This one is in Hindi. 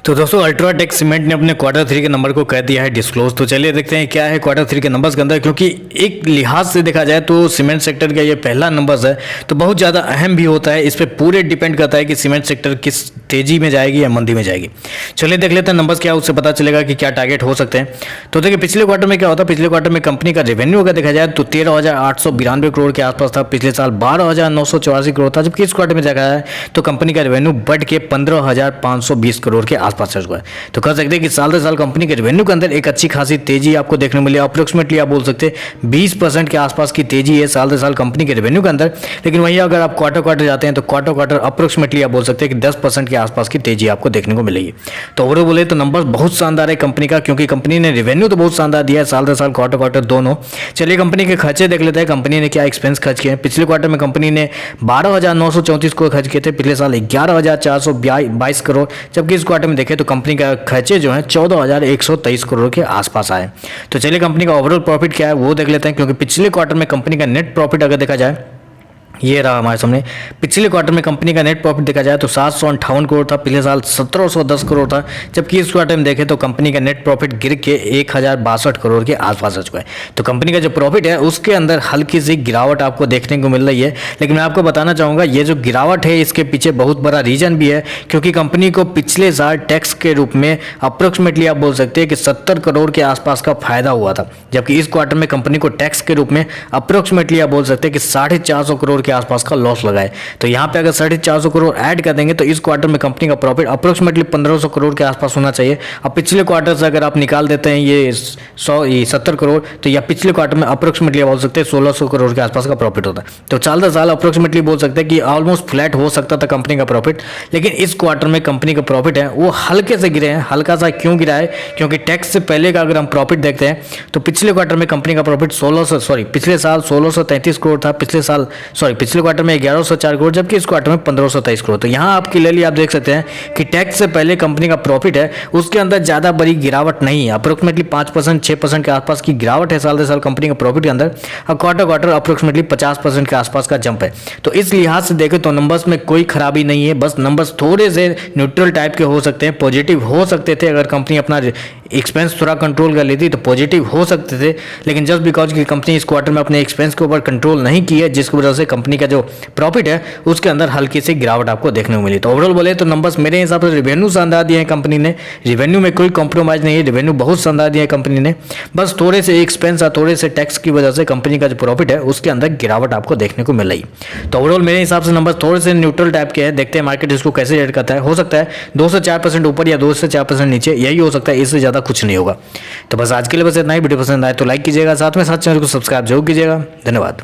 तो दोस्तों अल्ट्राटेक सीमेंट ने अपने क्वार्टर थ्री के नंबर को कर दिया है डिस्क्लोज। तो चलिए देखते हैं क्या है क्वार्टर थ्री के नंबर्स के अंदर, क्योंकि एक लिहाज से देखा जाए तो सीमेंट सेक्टर का ये पहला नंबर्स है तो बहुत ज़्यादा अहम भी होता है। इस पर पूरे डिपेंड करता है कि सीमेंट सेक्टर किस तेजी में जाएगी या मंदी में जाएगी। चलिए देख लेते हैं नंबर्स क्या, उससे पता चलेगा कि क्या टारगेट हो सकते हैं। तो देखिए पिछले क्वार्टर में क्या होता है, पिछले क्वार्टर में कंपनी का रेवेन्यू अगर देखा जाए तो 13,892 करोड़ के आसपास था। पिछले साल 12,984 करोड़ था, जबकि इस क्वार्टर में देखा जाए तो कंपनी का रेवेन्यू बढ़ के 15,520 करोड़ के आसपास चल गया है। तो कह सकते हैं कि साल दर साल कंपनी के रेवेन्यू के अंदर एक अच्छी खासी तेजी आपको देखने मिली। अप्रोक्सीमेटली आप बोल सकते हैं 20% के आसपास की तेजी है साल दर साल कंपनी के रेवेन्यू के अंदर। लेकिन वहीं अगर आप क्वार्टर जाते हैं तो क्वार्टर अप्रोक्सीमेटली आप बोल सकते हैं कि 10% के आसपास की तेजी आपको देखने को मिलेगी। तो ओवरऑल बोले तो नंबर बहुत शानदार है कंपनी का, क्योंकि कंपनी ने रेवेन्यू तो बहुत शानदार दिया है साल दर साल क्वार्टर दोनों। चलिए कंपनी के खर्चे देख लेते हैं, कंपनी ने क्या एक्सपेंस खर्च किए हैं। पिछले क्वार्टर में कंपनी ने 12,934 करोड़ खर्च किए थे, पिछले साल 11,422 करोड़, जबकि इस क्वार्टर में देखें तो कंपनी का खर्चे जो हैं 14,123 करोड़ के आसपास आए। तो चलिए कंपनी का ओवरऑल प्रॉफिट क्या है वो देख लेते हैं, क्योंकि पिछले क्वार्टर में कंपनी का नेट प्रॉफिट अगर देखा जाए, ये रहा हमारे सामने। पिछले क्वार्टर में कंपनी का नेट प्रॉफिट देखा जाए तो 758 करोड़ था, पिछले साल 1710 करोड़ था, जबकि इस क्वार्टर में देखें तो कंपनी का नेट प्रॉफिट गिर के 1062 करोड़ के आसपास आ चुका है। तो कंपनी का जो प्रॉफिट है उसके अंदर हल्की सी गिरावट आपको देखने को मिल रही है। लेकिन मैं आपको बताना चाहूँगा ये जो गिरावट है इसके पीछे बहुत बड़ा रीजन भी है, क्योंकि कंपनी को पिछले साल टैक्स के रूप में अप्रोक्सीमेटली आप बोल सकते हैं कि 70 करोड़ के आसपास का फायदा हुआ था, जबकि इस क्वार्टर में कंपनी को टैक्स के रूप में अप्रोक्सीमेटली आप बोल सकते हैं कि 450 करोड़ के आसपास का लॉस लगा है। तो यहाँ पे अगर 450 करोड़ ऐड कर देंगे तो इस क्वार्टर में कंपनी का प्रॉफिट अप्रोक्सीमेटली 1500 करोड़ के आसपास होना चाहिए। अब पिछले क्वार्टर से अगर आप निकाल देते हैं ये 70 करोड़, तो या पिछले क्वार्टर में अप्रोक्सीमेटली बोल सकते हैं 1600 करोड़ के आसपास का प्रॉफिट होता है। तो साल दर साल अप्रोक्सीमेटली बोल सकते हैं कि ऑलमोस्ट फ्लैट हो सकता था कंपनी का प्रॉफिट। लेकिन इस क्वार्टर में कंपनी का प्रॉफिट है वो हल्के से गिरे हैं। हल्का सा क्यों गिरा है, क्योंकि टैक्स से पहले का अगर हम प्रॉफिट देखते हैं तो पिछले क्वार्टर में कंपनी का प्रॉफिट पिछले साल 1633 करोड़ था, पिछले क्वार्टर में 1104 करोड़, जबकि इस क्वार्टर में 1523 करोड़। तो यहाँ आप क्लियरली आप देख सकते हैं कि टैक्स से पहले कंपनी का प्रॉफिट है उसके अंदर ज़्यादा बड़ी गिरावट नहीं है। अप्रोक्सीमेटली 5% 6% के आसपास की गिरावट है साल दर साल कंपनी का प्रॉफिट के अंदर। अब क्वार्टर अप्रोक्सीमेटली 50% के आसपास का जंप है। तो इस लिहाज से देखें तो नंबर्स में कोई खराबी नहीं है, बस नंबर्स थोड़े से न्यूट्रल टाइप के हो सकते हैं, पॉजिटिव हो सकते थे। अगर कंपनी अपना एक्सपेंस थोड़ा कंट्रोल कर लेती तो पॉजिटिव हो सकते थे, लेकिन जस्ट बिकॉज की कंपनी इस क्वार्टर में अपने एक्सपेंस के ऊपर कंट्रोल नहीं की है, जिसकी वजह से कंपनी का जो प्रॉफिट है उसके अंदर हल्की सी गिरावट आपको देखने को मिली। तो ओवरऑल बोले तो नंबर्स मेरे हिसाब से रेवेन्यू शानदार दिए हैं कंपनी ने, रेवेन्यू में कोई कॉम्प्रोमाइज नहीं है, रेवेन्यू बहुत शानदार दिया है कंपनी ने। बस थोड़े से एक्सपेंस और थोड़े से टैक्स की वजह से कंपनी का जो प्रॉफिट है उसके अंदर गिरावट आपको देखने को मिल रही। तो ओवरऑल मेरे हिसाब से नंबर्स थोड़े से न्यूट्रल टाइप के हैं। देखते हैं मार्केट इसको कैसे रेट करता है। हो सकता है 2 से 4% ऊपर या 2 से 4% नीचे, यही हो सकता है, इससे ज़्यादा कुछ नहीं होगा। तो बस आज के लिए बस इतना ही। वीडियो पसंद आए तो लाइक कीजिएगा, साथ में साथ चैनल को सब्सक्राइब जरूर कीजिएगा। धन्यवाद।